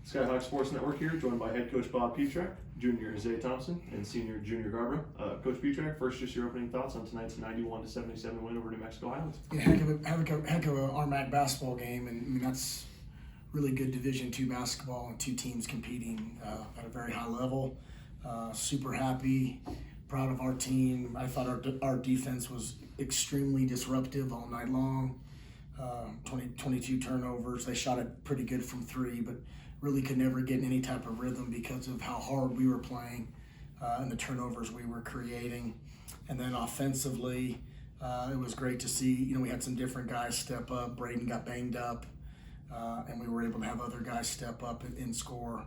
Skyhawks Sports Network here, joined by head coach Bob Pietrack, junior Thompson, and senior junior Garbrah. Coach Pietrack, first, just your opening thoughts on tonight's 91-77 win over New Mexico Highlands. Yeah, heck of a RMAC basketball game, and I mean that's really good Division II basketball and two teams competing at a very high level. Super happy, proud of our team. I thought our defense was extremely disruptive all night long. 22 turnovers. They shot it pretty good from three, but really could never get in any type of rhythm because of how hard we were playing and the turnovers we were creating. And then offensively, it was great to see, we had some different guys step up. Braden got banged up, and we were able to have other guys step up and score.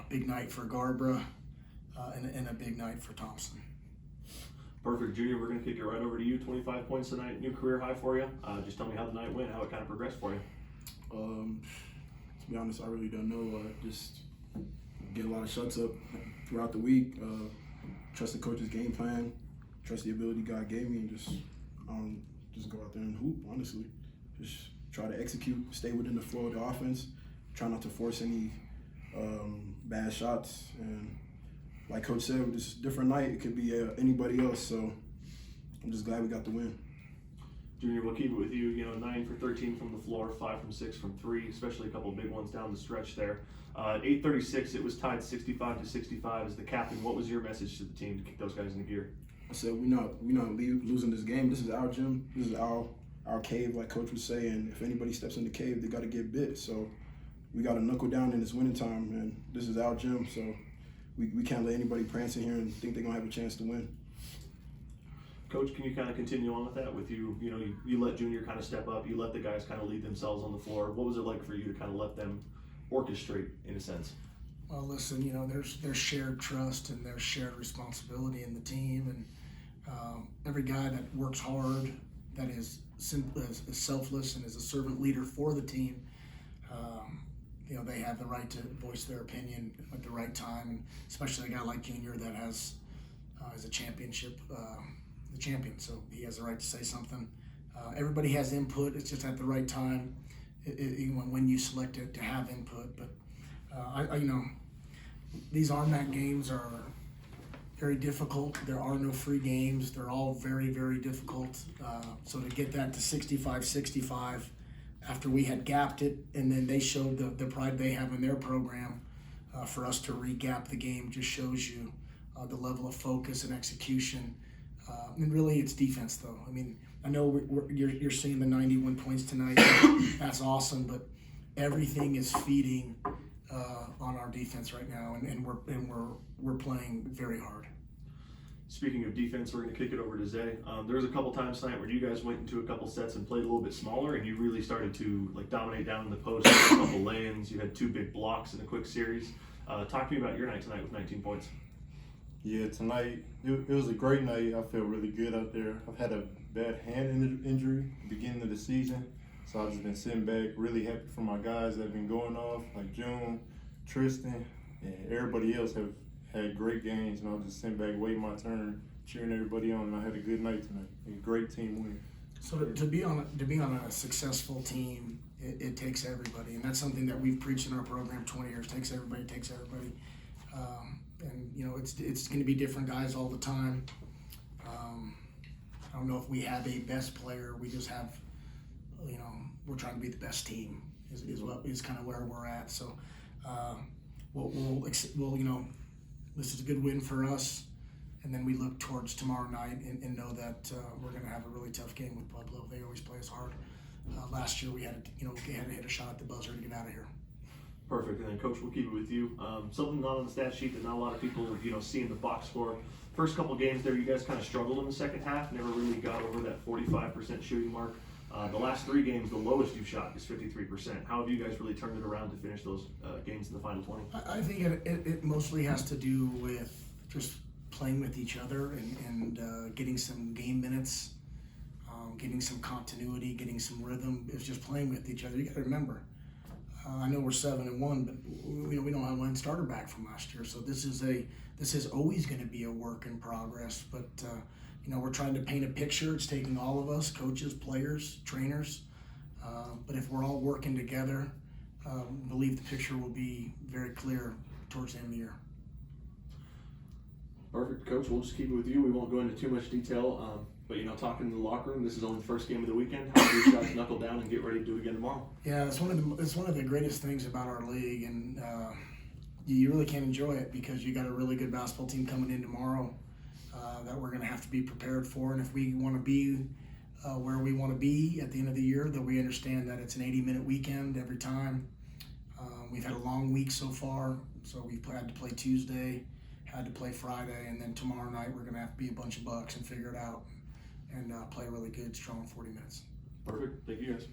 Big night for Garbrah and a big night for Thompson. Perfect. Junior, we're going to kick it right over to you. 25 points tonight, new career high for you. Just tell me how the night went, how it kind of progressed for you. To be honest, I really don't know. Just get a lot of shots up throughout the week. Trust the coach's game plan. Trust the ability God gave me, and just go out there and hoop. Honestly, just try to execute, stay within the flow of the offense. Try not to force any bad shots. And like Coach said, this is a different night. It could be anybody else. So I'm just glad we got the win. Junior, we'll keep it with you. 9 for 13 from the floor, 5 from 6 from 3, especially a couple of big ones down the stretch there. At 8:36, it was tied 65-65 as the captain. What was your message to the team to kick those guys into gear? I said we're not losing this game. This is our gym. This is our cave, like Coach would say. And if anybody steps in the cave, they got to get bit. So we got to knuckle down in this winning time, and this is our gym. So we can't let anybody prance in here and think they're gonna have a chance to win. Coach, can you kind of continue on with that? With you let Junior kind of step up. You let the guys kind of lead themselves on the floor. What was it like for you to kind of let them orchestrate, in a sense? Well, listen, there's shared trust and there's shared responsibility in the team, and every guy that works hard, that is selfless and is a servant leader for the team, they have the right to voice their opinion at the right time, and especially a guy like Junior that is a championship, the champion, so he has the right to say something. Everybody has input. It's just at the right time when you select it to have input. But these RMAC games are very difficult. There are no free games. They're all very, very difficult. So to get that to 65-65 after we had gapped it, and then they showed the pride they have in their program, for us to re-gap the game just shows you the level of focus and execution. And really, it's defense, though. I mean, I know you're seeing the 91 points tonight. That's awesome, but everything is feeding on our defense right now, and we're playing very hard. Speaking of defense, we're going to kick it over to Zay. There was a couple times tonight where you guys went into a couple sets and played a little bit smaller, and you really started to dominate down in the post. A couple lay-ins. You had 2 big blocks in a quick series. Talk to me about your night tonight with 19 points. Yeah, tonight, it was a great night. I felt really good out there. I've had a bad hand injury at the beginning of the season, so I've just been sitting back, really happy for my guys that have been going off, like June, Tristan, and everybody else have had great games, and I was just sitting back, waiting my turn, cheering everybody on, and I had a good night tonight. A great team win. So to be on a successful team, it takes everybody, and that's something that we've preached in our program 20 years. Takes everybody. And it's going to be different guys all the time. I don't know if we have a best player. We just have, we're trying to be the best team. Is kind of where we're at. So we'll this is a good win for us, and then we look towards tomorrow night and know that we're going to have a really tough game with Pueblo. They always play us hard. Last year we had to hit a shot at the buzzer to get out of here. Perfect. And then, Coach, we'll keep it with you. Something not on the stat sheet that not a lot of people, see in the box score. First couple games there, you guys kind of struggled in the second half, never really got over that 45% shooting mark. The last 3 games, the lowest you've shot is 53%. How have you guys really turned it around to finish those games in the final 20? I think it mostly has to do with just playing with each other and getting some game minutes, getting some continuity, getting some rhythm. It's just playing with each other. You got to remember, I know we're 7-1, but we don't have one starter back from last year. So this is always going to be a work in progress. But we're trying to paint a picture. It's taking all of us, coaches, players, trainers. But if we're all working together, believe the picture will be very clear towards the end of the year. Perfect, Coach. We'll just keep it with you. We won't go into too much detail, but talking in the locker room, this is only the first game of the weekend. How do these guys knuckle down and get ready to do it again tomorrow? Yeah, it's one of the greatest things about our league, and you really can't enjoy it because you got a really good basketball team coming in tomorrow that we're going to have to be prepared for. And if we want to be where we want to be at the end of the year, that we understand that it's an 80-minute weekend every time. We've had a long week so far, so we've had to play Tuesday, had to play Friday, and then tomorrow night we're going to have to be a bunch of bucks and figure it out and play really good, strong 40 minutes. Perfect. Thank you, guys.